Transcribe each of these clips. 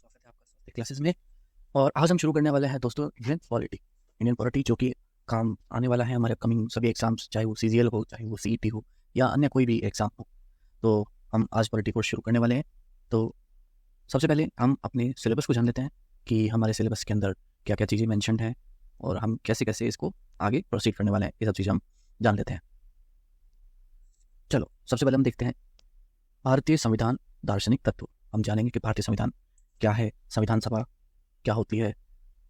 स्वागत है आपका स्वास्थ्य क्लासेस में। और आज हम शुरू करने वाले हैं दोस्तों इंडियन पॉलिटी जो कि काम आने वाला है हमारे अपकमिंग सभी एग्जाम्स, चाहे वो सीजीएल हो, चाहे वो सीईटी हो या अन्य कोई भी एग्जाम हो। तो हम आज पॉलिटी को शुरू करने वाले हैं। तो सबसे पहले हम अपने सिलेबस को जान लेते हैं कि हमारे सिलेबस के अंदर क्या क्या चीज़ें मैंशनड हैं और हम कैसे कैसे इसको आगे प्रोसीड करने वाले हैं। ये सब चीज़ें हम जान लेते हैं। चलो सबसे पहले हम देखते हैं भारतीय संविधान दार्शनिक तत्व। हम जानेंगे कि भारतीय संविधान क्या है, संविधान सभा क्या होती है,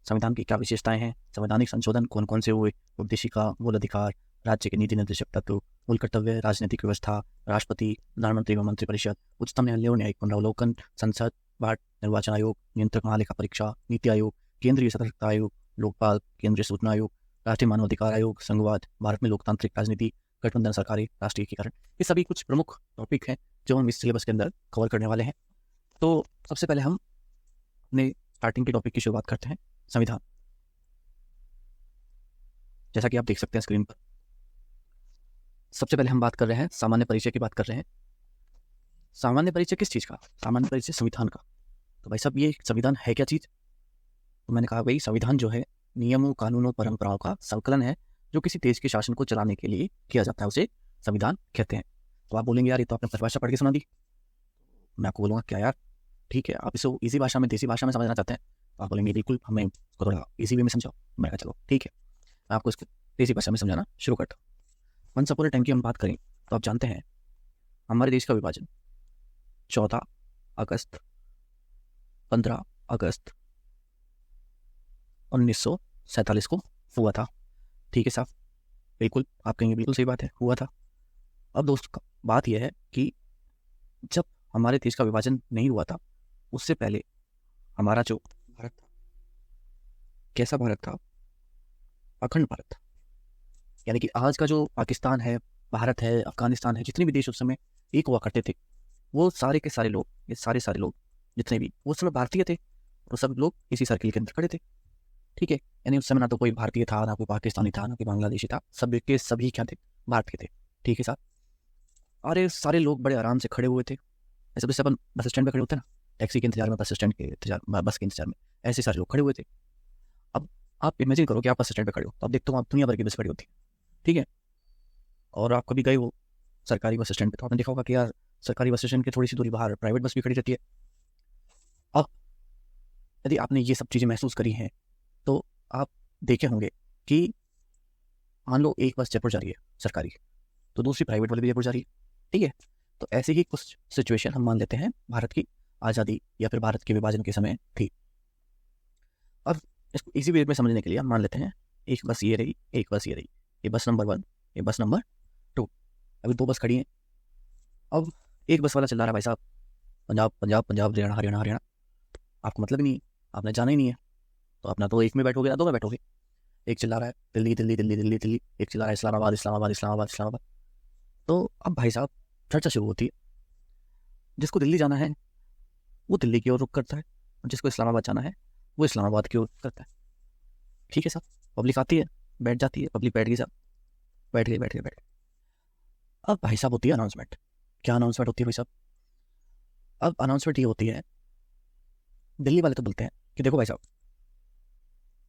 संविधान की क्या विशेषताएं हैं, संवैधानिक संशोधन कौन कौन से हुए, उद्देशिका, मूल अधिकार, राज्य के नीति निर्देशक तत्व, मूल कर्तव्य, राजनीतिक व्यवस्था, राष्ट्रपति, प्रधानमंत्री व मंत्रिपरिषद, उच्चतम न्यायालय और न्यायिक पुनरावलोकन, संसद, भारत निर्वाचन आयोग, नियंत्रक महालेखा परीक्षा, नीति आयोग, केंद्रीय सतर्कता आयोग, लोकपाल, केंद्रीय सूचना आयोग, राष्ट्रीय मानवाधिकार आयोग, संघवाद, भारत में लोकतांत्रिक राजनीति, गठबंधन सरकारें, राष्ट्रीय एकीकरण। ये सभी कुछ प्रमुख टॉपिक हैं जो हम इस सिलेबस के अंदर कवर करने वाले हैं। तो सबसे पहले हम अपने स्टार्टिंग के टॉपिक की शुरुआत करते हैं, संविधान। जैसा कि आप देख सकते हैं स्क्रीन पर, सबसे पहले हम बात कर रहे हैं सामान्य परिचय की बात कर रहे हैं। सामान्य परिचय किस चीज़ का? सामान्य परिचय संविधान का। तो भाई साहब, ये संविधान है क्या चीज़? तो मैंने कहा भाई, संविधान जो है नियमों, कानूनों, परंपराओं का संकलन है जो किसी देश के शासन को चलाने के लिए किया जाता है, उसे संविधान कहते हैं। तो आप बोलेंगे यार ये तो आपने परिभाषा पढ़ के सुना दी। मैं आपको बोलूँगा क्या यार, ठीक है, आप इसको इसी भाषा में, देसी भाषा में समझना चाहते हैं तो आप बोलेंगे बिल्कुल, हमें इसको थोड़ा इसी वे में समझाओ। मैं कहा चलो ठीक है, मैं आपको इसको देसी भाषा में समझाना शुरू करता हूँ। वंस अपॉन अ टाइम की हम बात करें तो आप जानते हैं हमारे देश का विभाजन 14 अगस्त 15 अगस्त 1947 को हुआ था। ठीक है साहब, बिल्कुल आप कहेंगे बिल्कुल सही बात है, हुआ था। अब दोस्तों बात यह है कि जब हमारे देश का विभाजन नहीं हुआ था उससे पहले हमारा जो भारत था, कैसा भारत था? अखंड भारत था। यानी कि आज का जो पाकिस्तान है, भारत है, अफगानिस्तान है, जितने भी देश उस समय एक हुआ करते थे, वो सारे के सारे लोग, ये सारे लोग जितने भी उस समय भारतीय थे, वो सब लोग इसी सर्किल के अंदर खड़े थे। ठीक है, यानी उस समय ना तो कोई भारतीय था, ना कोई पाकिस्तानी था, ना कोई बांग्लादेशी था, सब के सभी क्या थे? भारत के थे। ठीक है साहब, और ये सारे लोग बड़े आराम से खड़े हुए थे। ऐसे जैसे अपन बस स्टैंड पे खड़े होते हैं ना, टैक्सी के इंतजार में, बस स्टैंड के इंतजार, बस के इंतजार में, ऐसे सारे लोग खड़े हुए थे। अब आप इमेजिन करो कि आप बस स्टैंड पे खड़े हो, तो आप देखते हो आप दुनिया भर की बस खड़ी होती है। ठीक है, और आप कभी गए हो सरकारी बस स्टैंड पे तो आपने देखा होगा कि यार सरकारी बस स्टैंड की थोड़ी सी दूरी बाहर प्राइवेट बस भी खड़ी रहती है। अब यदि आपने ये सब चीज़ें महसूस करी हैं तो आप देखे होंगे कि मान लो एक बस जयपुर जा रही है सरकारी, तो दूसरी प्राइवेट वाली भी जयपुर जा रही है। ठीक है, तो ऐसे ही कुछ सिचुएशन हम मान लेते हैं भारत की आज़ादी या फिर भारत के विभाजन के समय थी। अब इसको इसी वे में समझने के लिए हम मान लेते हैं एक बस ये रही, एक बस ये रही, ये बस नंबर 1, ये बस नंबर 2। अभी 2 बस खड़ी हैं। अब एक बस वाला चिल्ला रहा है भाई साहब, पंजाब पंजाब पंजाब, हरियाणा हरियाणा हरियाणा। आपको मतलब ही नहीं है, आपने जाना ही नहीं है, तो अपना तो एक में बैठोगे ना दो में बैठोगे। एक चिल्ला रहा है दिल्ली दिल्ली दिल्ली दिल्ली दिल्ली, एक चिल्ला रहा है इस्लामाबाद इस्लामाबाद इस्लामाबाद इस्लामाबाद। तो अब भाई साहब चर्चा शुरू होती है। जिसको दिल्ली जाना है वो दिल्ली की ओर रुख करता है, और जिसको इस्लामाबाद जाना है वो इस्लामाबाद की ओर करता है। ठीक है साहब, पब्लिक आती है, बैठ जाती है, पब्लिक बैठ गई साहब, बैठ गई बैठ गई बैठ गई। अब भाई साहब होती है अनाउंसमेंट। क्या अनाउंसमेंट होती है भाई साहब? अब अनाउंसमेंट ये होती है, दिल्ली वाले तो बोलते हैं कि देखो भाई साहब,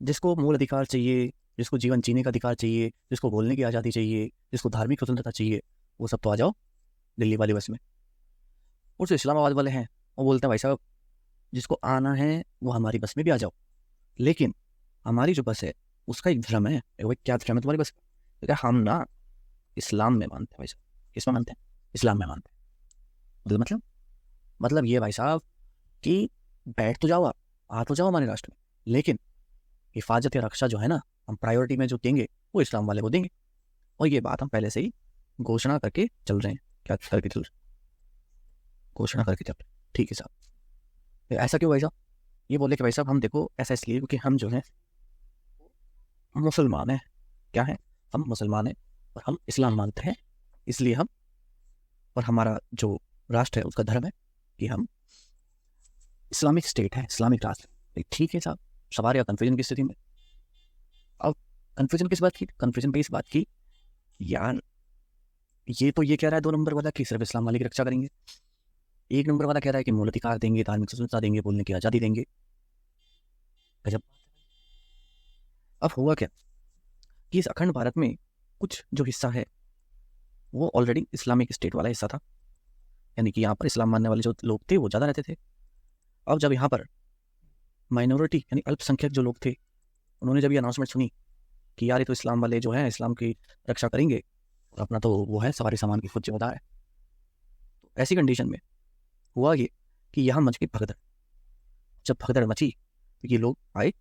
जिसको मूल अधिकार चाहिए, जिसको जीवन जीने का अधिकार चाहिए, जिसको बोलने की आज़ादी चाहिए, जिसको धार्मिक स्वतंत्रता चाहिए, वो सब तो आ जाओ दिल्ली वाली बस में। और जो इस्लामाबाद वाले हैं वो बोलते हैं भाई साहब, जिसको आना है वो हमारी बस में भी आ जाओ, लेकिन हमारी जो बस है उसका एक धर्म है। भाई क्या धर्म है तुम्हारी बस का? हम ना इस्लाम में मानते हैं भाई साहब। किस में मानते हैं? इस्लाम में मानते हैं। मतलब ये भाई साहब कि बैठ तो जाओ, आप आ तो जाओ हमारे राष्ट्र में, लेकिन हिफाजत या रक्षा जो है ना, हम प्रायोरिटी में जो देंगे वो इस्लाम वाले को देंगे। और ये बात हम पहले से ही घोषणा करके चल रहे हैं। क्या करके चल रहे? घोषणा करके चल रहे हैं। ठीक है साहब, ऐसा क्यों भाई साहब? ये बोले कि भाई साहब हम देखो ऐसा इसलिए क्योंकि हम जो है मुसलमान हैं। क्या है? हम मुसलमान हैं और हम इस्लाम मानते हैं, इसलिए हम, और हमारा जो राष्ट्र है उसका धर्म है कि हम इस्लामिक स्टेट है, इस्लामिक राष्ट्र। ठीक है साहब, सवार या कन्फ्यूजन की स्थिति में। अब कन्फ्यूजन किस बात की? कन्फ्यूजन पे इस बात की, यार ये तो ये कह रहा है 2 नंबर वाला कि सिर्फ इस्लाम वाले की रक्षा करेंगे, एक नंबर वाला कह रहा है कि मूल अधिकार देंगे, धार्मिक स्वतंत्रता देंगे, बोलने की आज़ादी देंगे। गजब। अब हुआ क्या कि इस अखंड भारत में कुछ जो हिस्सा है वो ऑलरेडी इस्लामिक स्टेट वाला हिस्सा था, यानी कि यहाँ पर इस्लाम मानने वाले जो लोग थे वो ज़्यादा रहते थे। अब जब यहाँ पर माइनॉरिटी यानी अल्पसंख्यक जो लोग थे, उन्होंने जब ये अनाउंसमेंट सुनी कि यार ये तो इस्लाम वाले जो हैं इस्लाम की रक्षा करेंगे, और अपना तो वो है सवारी सामान की खुद जिम्मेदार है, तो ऐसी कंडीशन में हुआ ये कि यहाँ मच गई भगदड़। जब भगदड़ मची तो ये लोग आए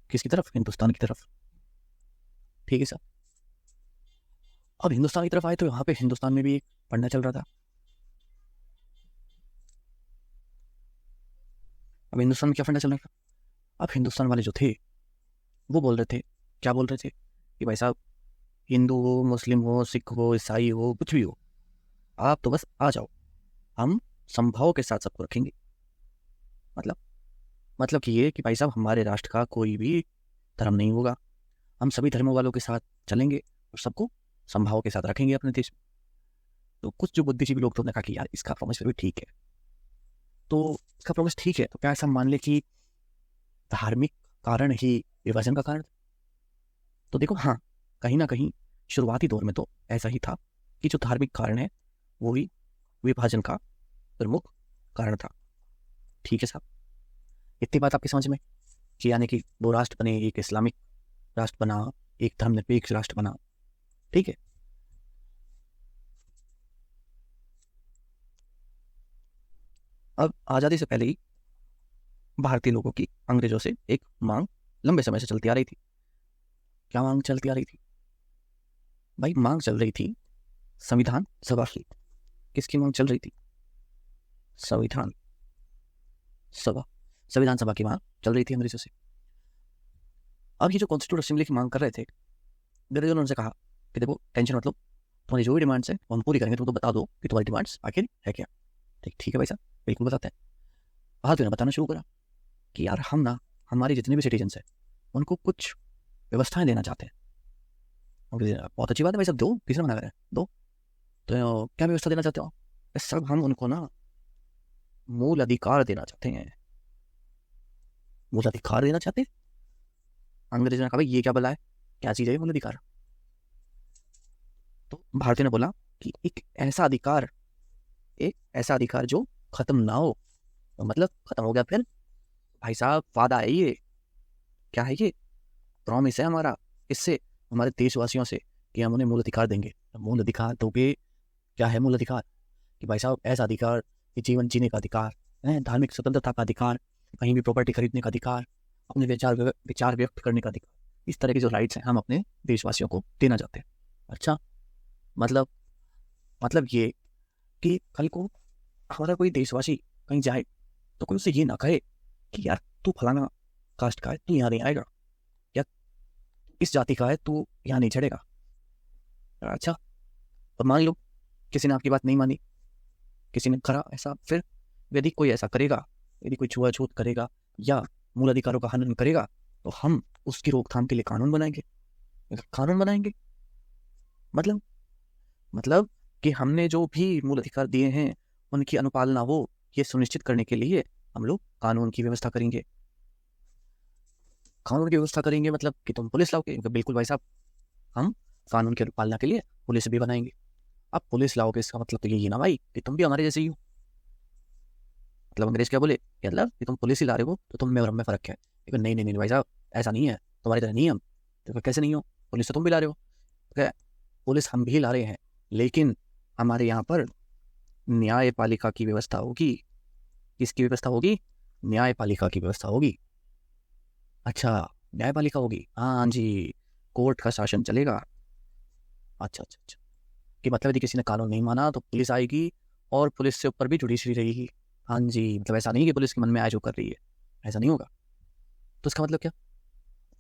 किसकी तरफ? हिंदुस्तान की तरफ। ठीक है सर। अब हिंदुस्तान की तरफ आए तो यहाँ पे हिंदुस्तान में भी एक पढ़ना चल रहा था। अब हिंदुस्तान में क्या फंडा चल रहा था? अब हिंदुस्तान वाले जो थे वो बोल रहे थे, क्या बोल रहे थे कि भाई साहब, हिंदू हो, मुस्लिम हो, सिख हो, ईसाई हो, कुछ भी हो, आप तो बस आ जाओ, हम संभाव के साथ सबको रखेंगे। मतलब कि ये कि भाई साहब हमारे राष्ट्र का कोई भी धर्म नहीं होगा, हम सभी धर्मों वालों के साथ चलेंगे और सबको संभाव के साथ रखेंगे अपने देश में। तो कुछ जो बुद्धिजीवी लोग थे उन्होंने कहा कि यार इसका प्रॉमिस फिर भी ठीक है, तो इसका प्रॉमिस ठीक है, तो क्या ऐसा मान ले कि धार्मिक कारण ही विभाजन का कारण? तो देखो, हाँ, कहीं ना कहीं शुरुआती दौर में तो ऐसा ही था कि जो धार्मिक कारण है वो ही विभाजन का प्रमुख कारण था। ठीक है साहब, इतनी बात आपकी समझ में कि यानी कि दो राष्ट्र बने, एक इस्लामिक राष्ट्र बना, एक धर्मनिरपेक्ष राष्ट्र बना। ठीक है। अब आज़ादी से पहले ही भारतीय लोगों की अंग्रेजों से एक मांग लंबे समय से चलती आ रही थी। क्या मांग चलती आ रही थी भाई? मांग चल रही थी संविधान सभा की। किसकी मांग चल रही थी? संविधान सभा, संविधान सभा की मांग चल रही थी अंग्रेजों से। अब ये जो कॉन्स्टिट्यूट असेंबली की मांग कर रहे थे, अंग्रेजों ने उनसे कहा कि देखो, टेंशन मतलब, तुम्हारी जो भी डिमांड्स है हम पूरी करेंगे, तुम तो बता दो कि तुम्हारी डिमांड्स आखिर है क्या। ठीक है भाई साहब, बिल्कुल बताते हैं। भारतीयों ने बताना शुरू करा कि यार हम ना हमारे जितने भी सिटीजन्स हैं उनको कुछ व्यवस्थाएं देना चाहते हैं। बहुत अच्छी बात है भाई साहब, दो, किसी ने मना करा है, दो। तो क्या व्यवस्था देना चाहते हो? सब हम उनको ना मूल अधिकार देना चाहते हैं। मूल अधिकार देना चाहते हैं? अंग्रेजों ने कहा भाई ये क्या बला है, क्या चीज़ है मूल अधिकार? तो भारतीयों ने बोला कि एक ऐसा अधिकार, एक ऐसा अधिकार जो खत्म ना हो। तो मतलब खत्म हो गया फिर? भाई साहब वादा है ये, क्या है ये? प्रॉमिस है हमारा इससे, हमारे देशवासियों से, कि हम उन्हें मूल अधिकार देंगे। मूल अधिकार दोगे? क्या है मूल अधिकार? कि भाई साहब ऐसा अधिकार कि जीवन जीने का अधिकार है, धार्मिक स्वतंत्रता का अधिकार, कहीं भी प्रॉपर्टी खरीदने का अधिकार, अपने विचार व्यक्त करने का अधिकार, इस तरह के जो राइट्स हैं हम अपने देशवासियों को देना चाहते हैं। अच्छा, मतलब ये कि कल को हमारा कोई देशवासी कहीं जाए तो कोई उससे ये ना कहे कि यार तू फलाना कास्ट का है, तू यहाँ नहीं आएगा, या इस जाति का है, तू यहाँ नहीं चढ़ेगा। अच्छा, और मान लो किसी ने आपकी बात नहीं मानी, किसी ने करा ऐसा, फिर यदि कोई ऐसा करेगा, यदि कोई छुआछूत करेगा या मूल अधिकारों का हनन करेगा, तो हम उसकी रोकथाम के लिए कानून बनाएंगे। कानून बनाएंगे मतलब कि हमने जो भी मूल अधिकार दिए हैं उनकी अनुपालना हो, ये सुनिश्चित करने के लिए हम लोग कानून की व्यवस्था करेंगे। कानून की व्यवस्था करेंगे मतलब कि तुम पुलिस लाओगे? बिल्कुल भाई साहब, हम कानून की अनुपालना के लिए पुलिस भी बनाएंगे। अब पुलिस लाओगे इसका मतलब तो यही ना भाई कि तुम भी हमारे जैसे ही हो। मतलब अंग्रेज क्या बोले, मतलब कि तुम पुलिस ही ला रहे हो तो तुम में और हम में फर्क है। लेकिन नहीं नहीं नहीं भाई साहब, ऐसा नहीं है, तुम्हारी तरह नहीं हम। तो कैसे नहीं हो? पुलिस तो तुम भी ला रहे हो। ठीक है, पुलिस हम भी ला रहे हैं, लेकिन हमारे यहाँ पर न्यायपालिका की व्यवस्था होगी। किसकी व्यवस्था होगी? न्यायपालिका की व्यवस्था होगी। अच्छा, न्यायपालिका होगी, हाँ जी, कोर्ट का शासन चलेगा। अच्छा अच्छा अच्छा, कि मतलब यदि किसी ने कानून नहीं माना तो पुलिस आएगी और पुलिस से ऊपर भी जुडिशरी रहेगी। हाँ जी, मतलब ऐसा नहीं कि पुलिस के मन में आए जो कर रही है, ऐसा नहीं होगा। तो इसका मतलब क्या?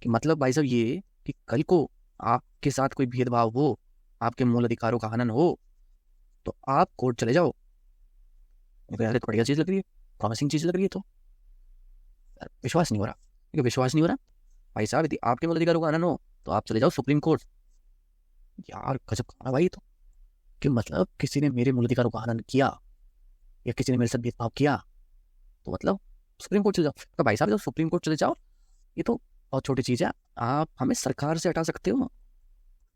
कि मतलब भाई साहब ये कि कल को आपके साथ कोई भेदभाव हो, आपके मूल अधिकारों का हनन हो, तो आप कोर्ट चले जाओ। यार तो बढ़िया चीज़ लग रही है, प्रॉमिसिंग चीज़ लग रही है। तो विश्वास नहीं हो रहा, क्योंकि विश्वास नहीं हो रहा भाई साहब, यदि आपके मूल अधिकारों का हनन हो तो आप चले जाओ सुप्रीम कोर्ट। यार गजब कहा भाई। तो कि मतलब किसी ने मेरे मूल अधिकारों का हनन किया या किसी ने मेरे साथ भेदभाव किया तो मतलब सुप्रीम कोर्ट चले जाओ। तो भाई साहब जब सुप्रीम कोर्ट चले जाओ ये तो बहुत छोटी चीज़ है। आप हमें सरकार से हटा सकते हो,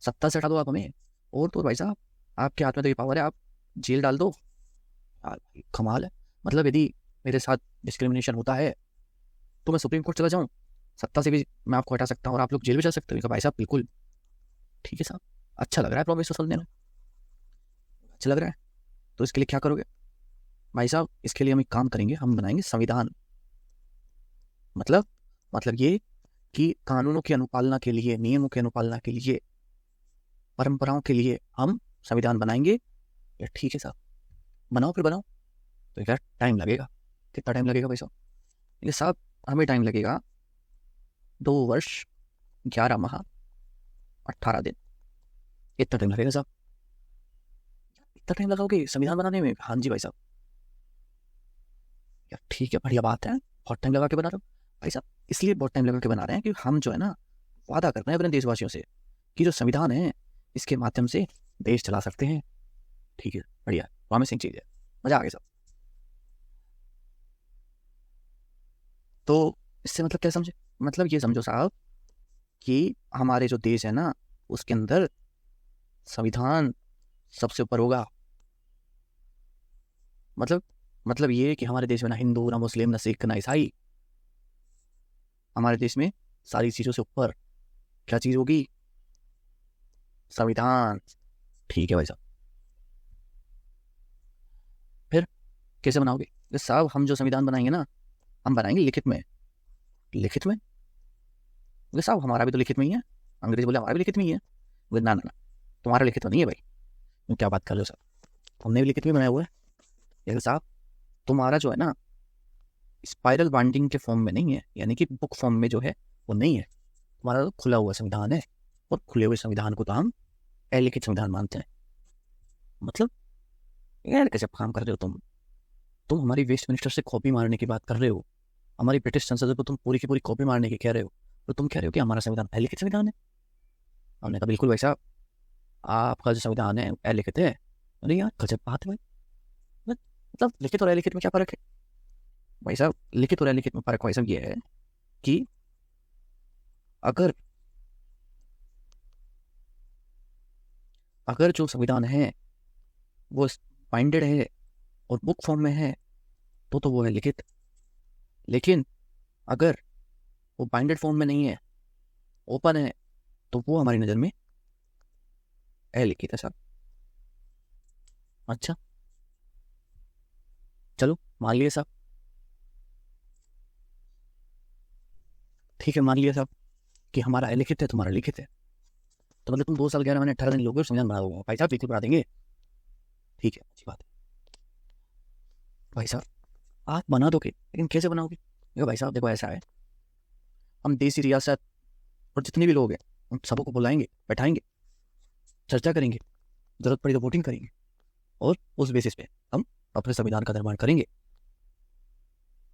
सत्ता से हटा दो आप हमें, और तो भाई साहब आपके हाथ में तो ये पावर है, आप जेल डाल दो। यार कमाल है। मतलब यदि मेरे साथ डिस्क्रिमिनेशन होता है तो मैं सुप्रीम कोर्ट चला जाऊँ, सत्ता से भी मैं आपको हटा सकता हूँ और आप लोग जेल भी जा सकते हो। भाई साहब बिल्कुल ठीक है साहब, अच्छा लग रहा है प्रॉमिस सुनने में, अच्छा लग रहा है। तो इसके लिए क्या करोगे भाई साहब? इसके लिए हम एक काम करेंगे, हम बनाएंगे संविधान। मतलब ये कि कानूनों की अनुपालना के लिए, नियमों की अनुपालना के लिए, परंपराओं के लिए हम संविधान बनाएंगे। या ठीक है साहब, बनाओ फिर बनाओ। तो क्या टाइम लगेगा? कितना टाइम लगेगा भाई साहब? ये साहब हमें टाइम लगेगा 2 वर्ष 11 माह 18 दिन, इतना टाइम लगेगा साहब। इतना टाइम लगाओगे संविधान बनाने में? हाँ जी भाई साहब। यार ठीक है, बढ़िया बात है, बहुत टाइम लगा के बना रहे हो भाई साहब। इसलिए बहुत टाइम लगा के बना रहे हैं कि हम जो है ना वादा कर रहे हैं अपने देशवासियों से कि जो संविधान है इसके माध्यम से देश चला सकते हैं। ठीक है, बढ़िया, प्रॉमिसिंग चीज़ है, मजा आ गया सब। तो इससे मतलब क्या समझे? मतलब ये समझो साहब कि हमारे जो देश है ना उसके अंदर संविधान सबसे ऊपर होगा। मतलब ये कि हमारे देश में ना हिंदू, ना मुस्लिम, ना सिख, ना ईसाई, हमारे देश में सारी चीज़ों से ऊपर क्या चीज़ होगी? संविधान। ठीक है भाई साहब। फिर कैसे बनाओगे? तो साहब हम जो संविधान बनाएंगे ना, हम बनाएंगे लिखित में। लिखित में? बोले साहब हमारा भी तो लिखित में ही है। अंग्रेज बोले हमारा भी लिखित में ही है। बोले ना ना ना, तुम्हारा लिखित में नहीं है भाई, तुम क्या बात कर रहे हो साहब, हमने भी लिखित में बनाया हुआ है। ये साहब तुम्हारा जो है ना स्पाइरल बाइंडिंग के फॉर्म में नहीं है, यानी कि बुक फॉर्म में जो है वो नहीं है। तुम्हारा तो खुला हुआ संविधान है, और खुले हुए संविधान को तो हम अलिखित संविधान मानते हैं। मतलब यार कैसे काम कर रहे हो तुम हमारी वेस्ट मिनिस्टर से कॉपी मारने की बात कर रहे हो, हमारी ब्रिटिश संसद को तुम पूरी की पूरी कॉपी मारने की कह रहे हो, तो तुम कह रहे हो कि हमारा संविधान अलिखित संविधान है। हमने कहा बिल्कुल भाई साहब, आपका जो संविधान है अलिखित है। अरे यार गजब बात है भाई। मतलब लिखित और अलिखित में क्या फर्क है भाई साहब? लिखित और अलिखित में फर्क भाई साहब ये है कि अगर अगर जो संविधान है वो बाइंडेड है और बुक फॉर्म में है तो वो है लिखित। लेकिन अगर वो बाइंडेड फॉर्म में नहीं है, ओपन है, तो वो हमारी नज़र में अलिखित है साहब। अच्छा चलो मान लिया साहब, ठीक है मान लिया साहब कि हमारा अलिखित है, तुम्हारा लिखित है। तो मतलब तुम 2 साल 11 महीने 18 दिन लोगे और संविधान बना दोगे भाई साहब, बिल्कुल बना देंगे। ठीक है, अच्छी बात है भाई साहब, आप बना दोगे, लेकिन कैसे बनाओगे? देखो भाई साहब, देखो ऐसा है, हम देसी रियासत और जितने भी लोग हैं उन सबको बुलाएंगे, बैठाएंगे, चर्चा करेंगे, जरूरत पड़ी तो वोटिंग करेंगे, और उस बेसिस पे हम अपने संविधान का निर्माण करेंगे।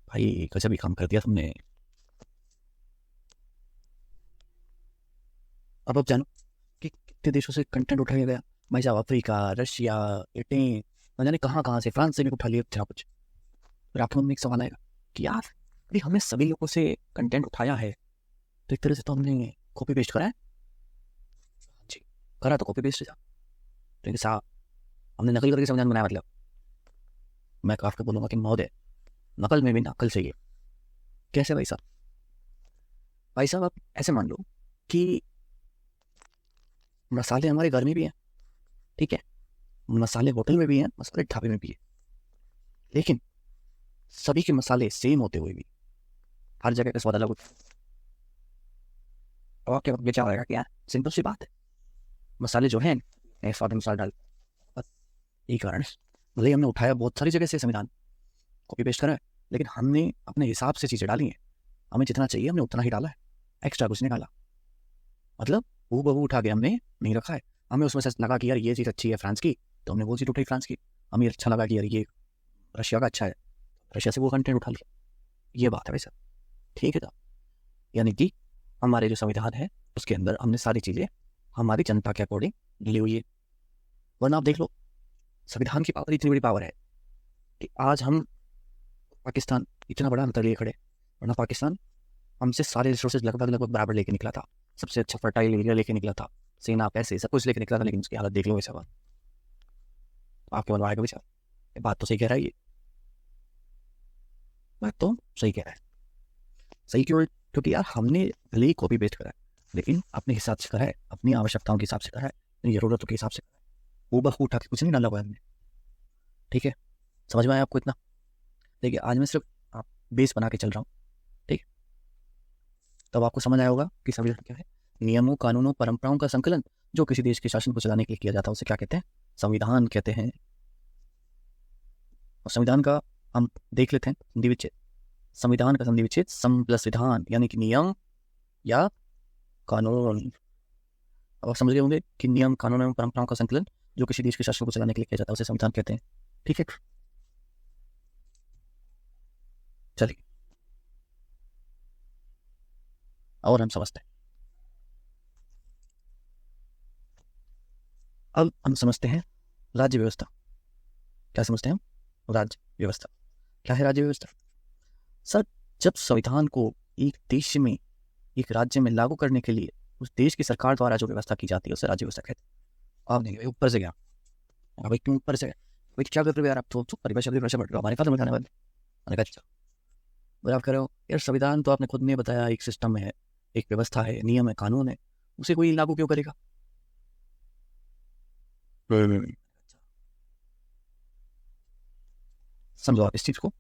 भाई गजब ही काम कर दिया तुमने। अब जानो कि कितने देशों से कंटेंट उठाया गया भाई साहब, अफ्रीका, रशिया, इटली, न जाने कहाँ से, फ्रांस से भी उठा लिया था कुछ। फिर आपके मन में एक सवाल आएगा कि यार अरे हमने सभी लोगों से कंटेंट उठाया है, तो एक तरह से तो हमने कॉपी पेस्ट करा है। जी करा तो कॉपी पेस्ट था, लेकिन साहब हमने नकल करके संविधान बनाया। मतलब मैं आपको बोलूँगा कि महोदय नकल में भी नकल चाहिए। कैसे भाई साहब? भाई साहब आप ऐसे मान लो कि मसाले हमारे घर में भी हैं, ठीक है, मसाले होटल में भी हैं, मसाले ढाबे में भी है, लेकिन सभी के मसाले सेम होते हुए भी हर जगह का स्वाद अलग होता है। और क्या विचार आएगा क्या? सिंपल सी बात है, मसाले जो हैं नए स्वाद मसाला डाल, बस यही कारण है। भले ही हमने उठाया बहुत सारी जगह से संविधान, कॉपी पेस्ट करा है, लेकिन हमने अपने हिसाब से चीज़ें डाली हैं। हमें जितना चाहिए हमने उतना ही डाला है, एक्स्ट्रा कुछ नहीं डाला। मतलब वो बहू उठा के हमने नहीं रखा है। हमें उसमें से लगा कि यार ये चीज़ अच्छी है फ्रांस की, तो हमने वो चीज़ उठाई फ्रांस की। हमें अच्छा लगा कि यार ये रशिया का अच्छा है, रशिया से वो कंटेंट उठा लिया। ये बात है भाई साहब, ठीक है साहब। यानी कि हमारे जो संविधान है उसके अंदर हमने सारी चीज़ें हमारी जनता के अकॉर्डिंग ली हुई है। वरना आप देख लो, संविधान की पावर इतनी बड़ी पावर है, कि आज हम पाकिस्तान इतना बड़ा अंतर लिए खड़े, वरना पाकिस्तान हमसे सारे रिसोर्सेज लगभग लगभग बराबर लेके निकला था, सबसे अच्छा फर्टाइल एरिया लेके निकला था, सेना पैसे सब कुछ लेके निकला था, लेकिन उसकी हालत देख लो वैसा बात। आपके मन में आएगा विचार, ये बात तो सही कह रहा है, ये बात तो सही कह रहा है। सही क्यों? क्योंकि यार हमने भले ही कॉपी पेस्ट करा है, लेकिन अपने हिसाब से करा है, अपनी आवश्यकताओं के हिसाब से करा है, अपनी जरूरतों के हिसाब से करा है, वो बखू उठा के कुछ नहीं डाला हुआ है हमने। ठीक है, समझ में आया आपको इतना? देखिए आज मैं सिर्फ आप बेस बना के चल रहा हूँ, ठीक है? तब आपको समझ आया होगा कि संविधान क्या है। नियमों, कानूनों, परंपराओं का संकलन जो किसी देश के शासन को चलाने के लिए किया जाता है उसे क्या कहते हैं? संविधान कहते हैं। और संविधान का हम देख लेते हैं संधि विच्छेद। संविधान का संधि विच्छेद सम प्लस विधान, यानी कि नियम या कानून। अब आप समझ गए होंगे कि नियम, कानून एवं परंपराओं का संकलन जो किसी देश के शासन को चलाने के लिए किया जाता है उसे संविधान कहते हैं। ठीक है, चलिए और हम समझते हैं। अब हम समझते हैं राज्य व्यवस्था। क्या समझते हैं हम? राज्य व्यवस्था। क्या है राज्य व्यवस्था? सर, जब संविधान को एक देश में, एक राज्य में लागू करने के लिए उस देश की सरकार द्वारा जो व्यवस्था की जाती है उसे राज्य व्यवस्था कहते हैं। आप नहीं, ऊपर से गया भाई, क्यों ऊपर से गया भाई? क्या कर रहे हो यार आप? तो परिभाषा पढ़ रहे हो, हमारे खाते में खाने वाले। मैंने कहा अच्छा, और आप कह रहे हो यार संविधान तो आपने खुद ने बताया एक सिस्टम है, एक व्यवस्था है, नियम है, कानून है, उसे कोई लागू क्यों करेगा? समझो आप इस चीज को।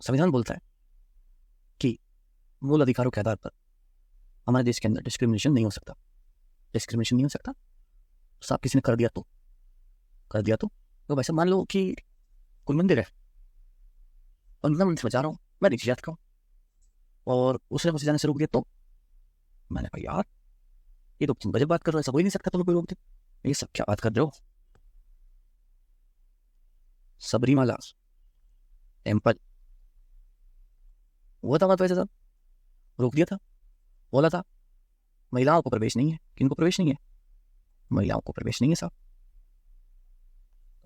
संविधान बोलता है कि मूल अधिकारों के आधार पर हमारे देश के अंदर डिस्क्रिमिनेशन नहीं हो सकता। डिस्क्रिमिनेशन नहीं हो सकता। साहब किसी ने कर दिया तो वैसे मान लो कि कोई मंदिर है और मैं मंदिर में जा रहा हूँ, मैं नीचे जाता हूँ और उसने मुझे जाने से रोक दिया, तो मैंने कहा यार ये तो तुम गजब बात कर रहे हो, ऐसा हो ही नहीं सकता, तुम्हें कोई रोक दे। ये सब क्या बात कर रहे हो? सबरीमाला टेम्पल हुआ था बात, वैसे सब रोक दिया था, बोला था महिलाओं को प्रवेश नहीं है। किनको प्रवेश नहीं है? महिलाओं को प्रवेश नहीं है साहब।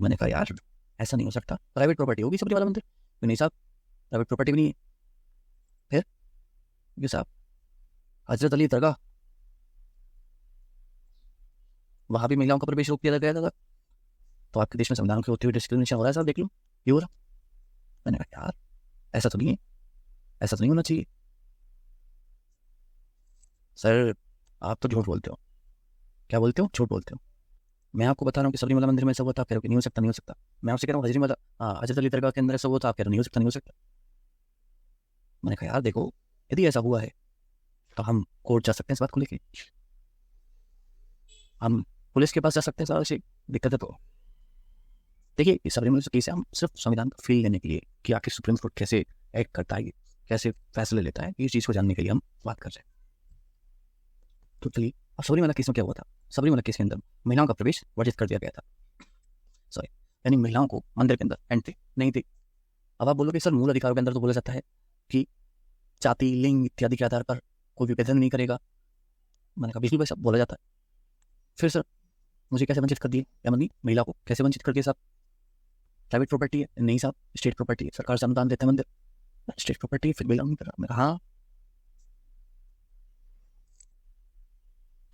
मैंने कहा यार ऐसा नहीं हो सकता, प्राइवेट प्रॉपर्टी होगी सबरीमाला मंदिर। नहीं साहब, प्राइवेट प्रॉपर्टी भी नहीं है। फिर ये साहब हजरत अली दरगाह, वहां भी महिलाओं का प्रवेश रोक दिया गया था। तो आपके देश में संविधान के होते हुए डिस्क्रिमिनेशन हो रहा है साहब, देख लो ये हो रहा। मैंने कहा यार ऐसा तो नहीं है, ऐसा तो नहीं होना चाहिए। सर आप तो झूठ बोलते हो। क्या बोलते हो? झूठ बोलते हो। मैं आपको बता रहा हूँ कि सबरीमाला मंदिर में ऐसा हुआ था, आप कह रहे हो कि नहीं हो सकता, नहीं हो सकता। मैं आपसे कह रहा हूँ हजरीमाला, हजरत अली दरगाह के अंदर ऐसा हुआ था, आप कह रहे हो नहीं हो सकता, नहीं हो सकता। मैंने कहा यार देखो, यदि ऐसा हुआ है तो हम कोर्ट जा सकते हैं इस बात को लेके, हम पुलिस के पास जा सकते हैं सारा से दिक्कत है तो। देखिए इस सबरीमाला केस है, हम सिर्फ संविधान का फील लेने के लिए कि आखिर सुप्रीम कोर्ट कैसे एक्ट करता है, कैसे फैसले लेता है, इस चीज़ को जानने के लिए हम बात कर रहे हैं। तो चलिए, अब सबरीमाला केस में क्या हुआ था? सबरीमाला केस के अंदर महिलाओं का प्रवेश वर्जित कर दिया गया था। सॉरी, यानी महिलाओं को मंदिर के अंदर एंट्री नहीं थी। अब आप बोलोगे सर मूल अधिकारों के अंदर तो बोला जाता है कि जाति, लिंग इत्यादि के आधार पर कोई विभेदन नहीं करेगा। मैंने कहा बिल्कुल भाई साहब बोला जाता है। फिर सर मुझे कैसे वंचित कर दिए, या मनी महिला को कैसे वंचित कर दिया साहब? प्राइवेट प्रॉपर्टी है? नहीं साहब, स्टेट प्रॉपर्टी है, सरकार से अनुदान देते हैं मंदिर, स्टेट प्रॉपर्टी है, फिर बिलोंग नहीं कर रहा। मैं कहा हाँ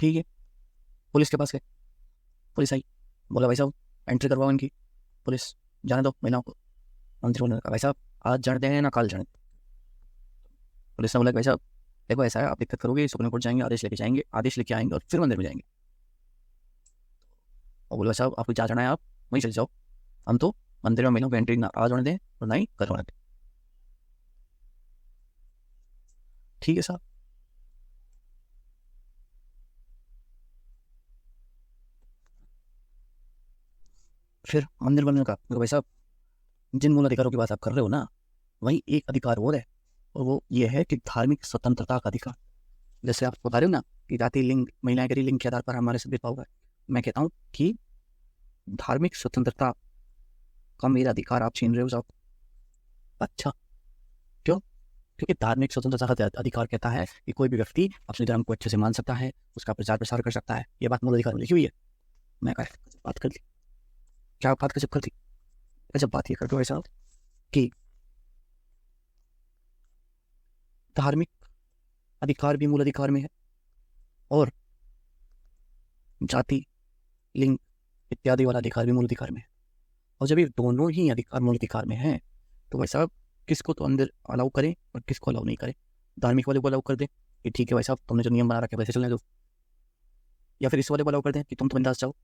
ठीक है। पुलिस के पास गए, पुलिस आई, बोला भाई साहब एंट्री करवाओ इनकी। पुलिस जाने दो महिलाओं को मंदिर में। कहा भाई साहब आज जाने दें ना कल जाने। पुलिस ने बोला भाई साहब देखो ऐसा है, आप दिक्कत करोगे, सुप्रीम कोर्ट जाएंगे, आदेश लेके जाएंगे, आदेश लेके आएंगे और फिर मंदिर में जाएंगे। और बोले साहब आपको जहाँ जाना है आप वहीं चले जाओ, हम तो मंदिर में महिलाओं को एंट्री ना आज होने दें और ना ही करवाने दें। ठीक है साहब। फिर मंदिर वाले ने कहा भाई साहब जिन मूल अधिकारों की बात आप कर रहे हो ना, वही एक अधिकार और है, और वो ये है कि धार्मिक स्वतंत्रता का अधिकार। जैसे आप बता रहे हो ना कि जाति, लिंग, महिलाएं के लिंग के आधार पर हमारे से भेदभाव है, मैं कहता हूँ कि धार्मिक स्वतंत्रता का मेरा अधिकार आप छीन रहे हो साहब। अच्छा क्यों? क्योंकि धार्मिक स्वतंत्रता का अधिकार कहता है कि कोई भी व्यक्ति अपने धर्म को अच्छे से मान सकता है, उसका प्रचार प्रसार कर सकता है। ये बात मूल अधिकार में लिखी हुई है। मैं कहा बात कर ली, क्या बात कर दी? जब बात ये करते हो भाई साहब कि धार्मिक अधिकार भी मूल अधिकार में है और जाति, लिंग इत्यादि वाला अधिकार भी मूल अधिकार में है, और जब ये दोनों ही अधिकार मूल अधिकार में हैं तो भाई साहब किसको तो अंदर अलाउ करें और किसको अलाउ नहीं करें। धार्मिक वाले को अलाउ कर दें कि ठीक है भाई साहब तुमने जो नियम बना रखे वैसे चलने दो, या फिर इस वाले को अलाउ कर दें कि तुम तो बिंदास जाओ।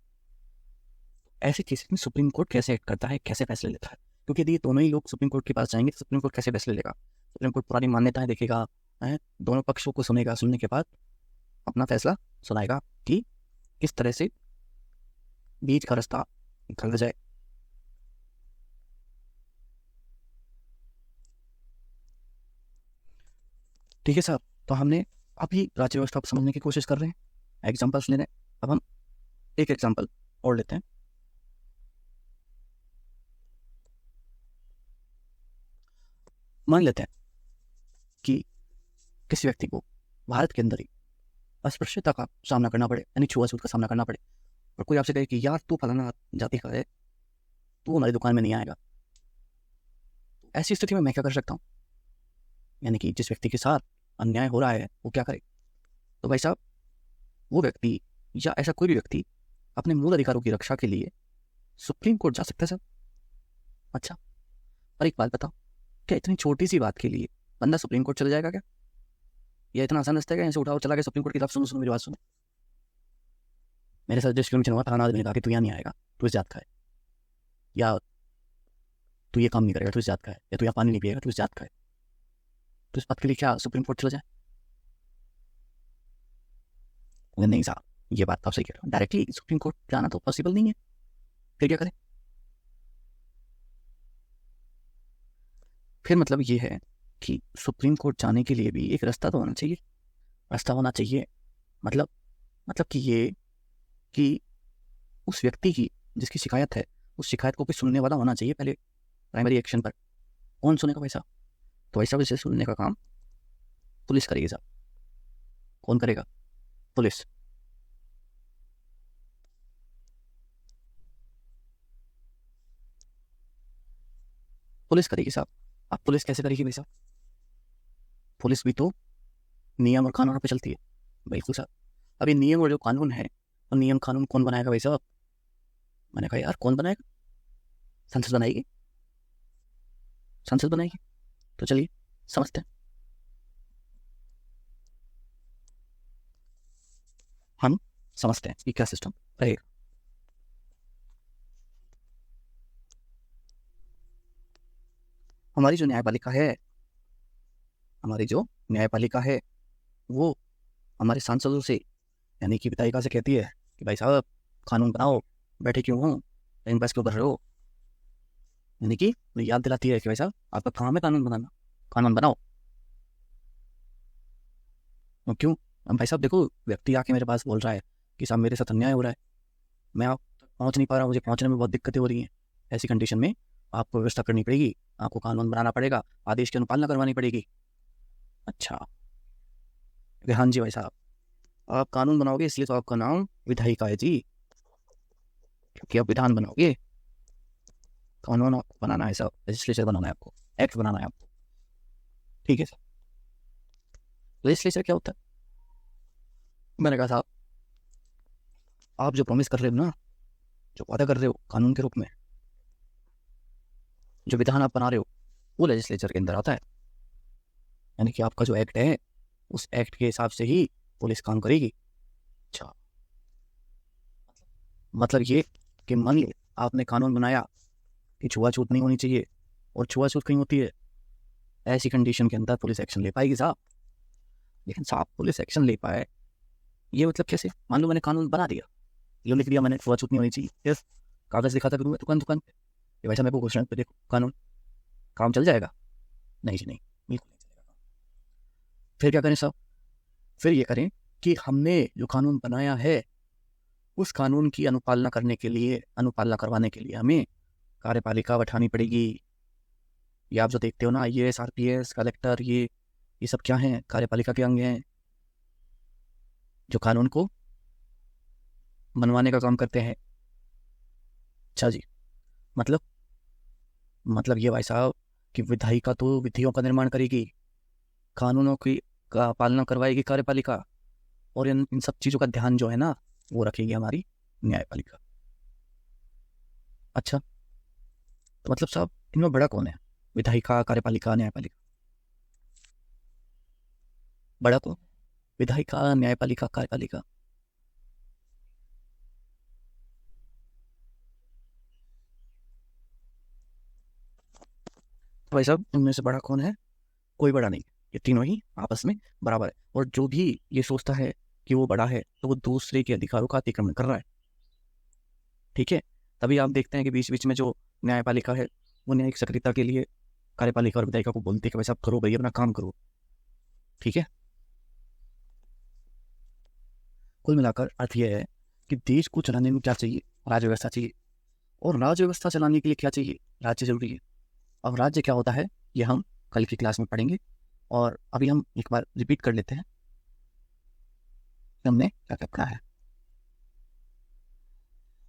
ऐसी चीज़ में सुप्रीम कोर्ट कैसे एक्ट करता है, कैसे फैसले लेता है? क्योंकि यदि ये दोनों ही लोग सुप्रीम कोर्ट के पास जाएंगे तो सुप्रीम कोर्ट कैसे फैसले लेगा? सुप्रीम कोर्ट पुरानी मान्यताएं देखेगा, है दोनों पक्षों को सुनेगा, सुनने के बाद अपना फैसला सुनाएगा कि किस तरह से बीच का रास्ता निकल जाए। ठीक है साहब, तो हमने अभी राज्य व्यवस्था को समझने की कोशिश कर रहे हैं, एग्जाम्पल्स ले रहे हैं। अब हम एक एग्जाम्पल और लेते हैं। मान लेते हैं कि किसी व्यक्ति को भारत के अंदर ही अस्पृश्यता का सामना करना पड़े, यानी छुआछूत का सामना करना पड़े, और कोई आपसे कहे कि यार तू फलाना जाति का है, तू हमारी दुकान में नहीं आएगा। ऐसी स्थिति में मैं क्या कर सकता हूँ? यानी कि जिस व्यक्ति के साथ अन्याय हो रहा है वो क्या करे? तो भाई साहब वो व्यक्ति या ऐसा कोई भी व्यक्ति अपने मूल अधिकारों की रक्षा के लिए सुप्रीम कोर्ट जा सकता है सर। अच्छा, और एक बात बताओ, क्या इतनी छोटी सी बात के लिए बंदा सुप्रीम कोर्ट चला जाएगा क्या? या इतना आसान रास्ता है क्या? ऐसे उठाओ चला गया सुप्रीम कोर्ट की तरफ? सुनो सुनो मेरी बात सुनो। मेरे साथ जिस किलोमीटर हुआ फलाना आदमी ने कहा कि तू यहाँ नहीं आएगा, तू इस जात का है, या तू ये काम नहीं करेगा, तू इस जात का है, या तू यहाँ पानी नहीं पिएगा, तू इस जात का है। तो इस बात के लिए क्या सुप्रीम कोर्ट चला जाए? नहीं साहब, ये बात तो आप सही कह रहे हो, डायरेक्टली सुप्रीम कोर्ट जाना तो पॉसिबल नहीं है। फिर क्या करें? फिर मतलब ये है कि सुप्रीम कोर्ट जाने के लिए भी एक रास्ता तो होना चाहिए। रास्ता होना चाहिए मतलब कि ये कि उस व्यक्ति की जिसकी शिकायत है, उस शिकायत को कोई सुनने वाला होना चाहिए पहले प्राइमरी एक्शन पर। कौन सुनेगा भाई साहब? तो भाई साहब इसे सुनने का काम पुलिस करेगी साहब। कौन करेगा? पुलिस। पुलिस करेगी साहब। अब पुलिस कैसे करेगी भाई साहब? पुलिस भी तो नियम और कानून पर चलती है। बिल्कुल साहब। अब ये नियम और जो कानून है, तो नियम कानून कौन बनाएगा भाई साहब? मैंने कहा यार कौन बनाएगा? संसद बनाएगी। संसद बनाएगी। तो चलिए समझते हैं। हम समझते हैं कि क्या सिस्टम रहेगा। हमारी जो न्यायपालिका है, वो हमारे सांसदों से यानी कि विधायिका से कहती है कि भाई साहब कानून बनाओ, बैठे क्यों हो, टाइम पास क्यों कर रहे हो? यानी कि याद दिलाती है कि भाई साहब आपका काम है कानून बनाना, कानून बनाओ। और क्यों? अब भाई साहब देखो, व्यक्ति आके मेरे पास बोल रहा है कि साहब मेरे साथ अन्याय हो रहा है, मैं आप तक पहुँच नहीं पा रहा, मुझे पहुँचने में बहुत दिक्कतें हो रही हैं। ऐसी कंडीशन में आपको व्यवस्था करनी पड़ेगी, आपको कानून बनाना पड़ेगा, आदेश की अनुपालना करवानी पड़ेगी। अच्छा, हाँ जी भाई साहब, आप कानून बनाओगे इसलिए तो आपका नाम विधायिका है जी, क्योंकि आप विधान बनाओगे। कानून आपको बनाना है साहब, लेजिस्लेचर बनाना है आपको, एक्ट बनाना है आपको। ठीक है सर। लेजिस्लेचर क्या होता है? मैंने कहा साहब आप जो प्रॉमिस कर रहे हो ना, जो वादा कर रहे हो कानून के रूप में, जो विधान आप बना रहे हो, वो लेजिस्लेचर के अंदर आता है। यानी कि आपका जो एक्ट है उस एक्ट के हिसाब से ही पुलिस काम करेगी। अच्छा, मतलब ये कि मान ली आपने कानून बनाया कि छुआछूत नहीं होनी चाहिए, और छुआछूत कहीं होती है, ऐसी कंडीशन के अंदर पुलिस एक्शन ले पाएगी साहब। लेकिन साहब पुलिस एक्शन ले पाए ये मतलब कैसे? मान लो मैंने कानून बना दिया, ये लिख दिया मैंने छुआछूत नहीं होनी चाहिए, यस, कागज दिखाता करूँगा दुकान दुकान पे, ये वैसा मेरे को घोषणा पे देखो कानून, काम चल जाएगा? नहीं जी नहीं, बिल्कुल नहीं चलेगा। फिर क्या करें साहब? फिर ये करें कि हमने जो कानून बनाया है उस कानून की अनुपालना करवाने के लिए हमें कार्यपालिका बैठानी पड़ेगी। ये आप जो देखते हो ना, IAS RPS कलेक्टर, ये सब क्या हैं? कार्यपालिका के अंग हैं जो कानून को मनवाने का काम करते हैं। अच्छा जी, मतलब मतलब ये भाई साहब कि विधायिका तो विधियों का निर्माण करेगी, कानूनों की का पालना करवाएगी कार्यपालिका, और इन इन सब चीज़ों का ध्यान जो है ना वो रखेगी हमारी न्यायपालिका। अच्छा, तो मतलब साहब इनमें बड़ा कौन है? विधायिका, कार्यपालिका, न्यायपालिका? बड़ा कौन? विधायिका, न्यायपालिका, कार्यपालिका? तो भाई साहब इनमें से बड़ा कौन है? कोई बड़ा नहीं। ये तीनों ही आपस में बराबर है, और जो भी ये सोचता है कि वो बड़ा है तो वो दूसरे के अधिकारों का अतिक्रमण कर रहा है। ठीक है। तभी आप देखते हैं कि बीच बीच में जो न्यायपालिका है वो न्यायिक सक्रियता के लिए कार्यपालिका और विधायिका को बोलती है कि भाई साहब करो भाई अपना काम करो। ठीक है। कुल मिलाकर अर्थ यह है कि देश को चलाने में क्या चाहिए? राज्य व्यवस्था चाहिए, और राज्य व्यवस्था चलाने के लिए क्या चाहिए? राज्य जरूरी है। अब राज्य क्या होता है ये हम कल की क्लास में पढ़ेंगे, और अभी हम एक बार रिपीट कर लेते हैं कि हमने क्या क्या पढ़ा है।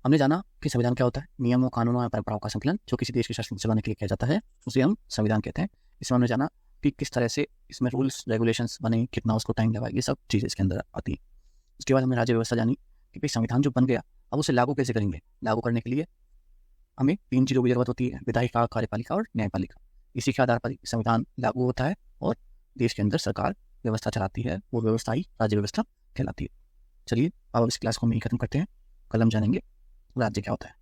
हमने जाना कि संविधान क्या होता है, नियमों, कानूनों और परंपराओं का संकलन जो किसी देश के शासन चलाने के लिए किया जाता है उसे हम संविधान कहते हैं। इसमें हमने जाना कि किस तरह से इसमें रूल्स रेगुलेशंस बने, कितना उसको टाइम लगा, ये सब चीज़ें इसके अंदर आती हैं। उसके बाद हमने राज्य व्यवस्था जानी कि भाई संविधान जो बन गया अब उसे लागू कैसे करेंगे। लागू करने के लिए हमें तीन चीज़ों की जरूरत होती है, विधायिका, कार्यपालिका और न्यायपालिका। इसी के आधार पर संविधान लागू होता है और देश के अंदर सरकार व्यवस्था चलाती है, वो व्यवस्था ही राज्य व्यवस्था कहलाती है। चलिए अब इस क्लास को हम यहीं खत्म करते हैं। कल हम जानेंगे राज्य क्या होता है।